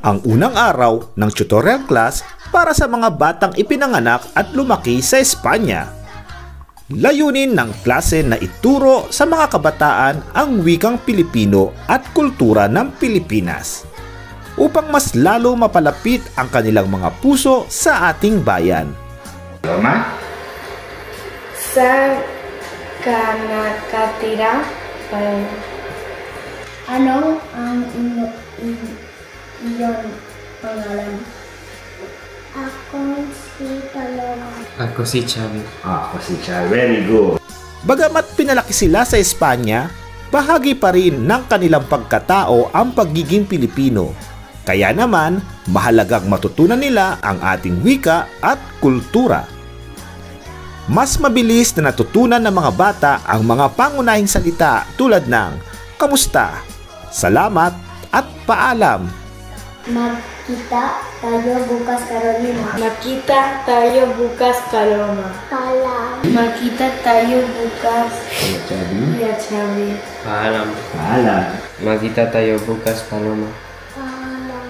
ang unang araw ng tutorial class para sa mga batang ipinanganak at lumaki sa Espanya. Layunin ng klase na ituro sa mga kabataan ang wikang Pilipino at kultura ng Pilipinas upang mas lalo mapalapit ang kanilang mga puso sa ating bayan. Loma? Saan ka nakatira? Ano ang iyong pangalan? Ako si Paloma. Ako si Chavi. Ako si Chavi. Very good. Bagamat pinalaki sila sa Espanya, bahagi pa rin ng kanilang pagkatao ang pagiging Pilipino. Kaya naman, mahalagang matutunan nila ang ating wika at kultura. Mas mabilis na natutunan ng mga bata ang mga pangunahing salita tulad ng kamusta, salamat at paalam. Magkita tayo bukas, Carolina. Makita tayo bukas, Paloma. Paalam. Makita tayo bukas, Chavi. Chavi. Paalam. Paalam. Magkita tayo bukas, Paloma. Paalam.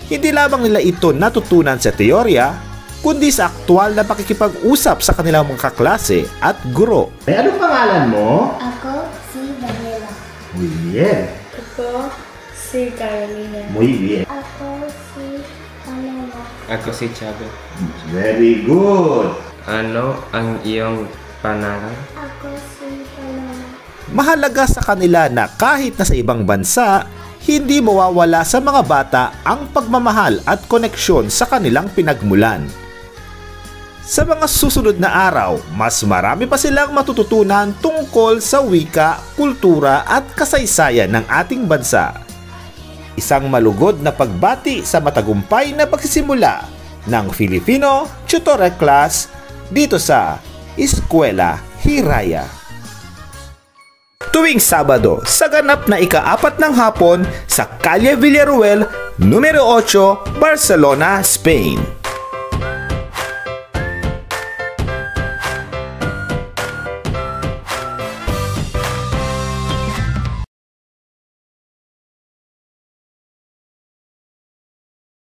Hindi lamang nila ito natutunan sa teorya, kundi sa aktwal na pakikipag-usap sa kanilang mga kaklase at guro. Anong pangalan mo? Ako si Daniela. Muy bien. Ako si Carolina. Muy bien. Ako si Paloma. Ako si Chavi. Very good. Ano ang iyong pangalan? Ako si Paloma. Mahalaga sa kanila na kahit na sa ibang bansa, hindi mawawala sa mga bata ang pagmamahal at koneksyon sa kanilang pinagmulan. Sa mga susunod na araw, mas marami pa silang matututunan tungkol sa wika, kultura at kasaysayan ng ating bansa. Isang malugod na pagbati sa matagumpay na pagsisimula ng Filipino Tutorial Class dito sa Eskwela Hiraya. Tuwing Sabado, sa ganap na ika-4 ng hapon sa Calle Villaruel, numero 8, Barcelona, Spain.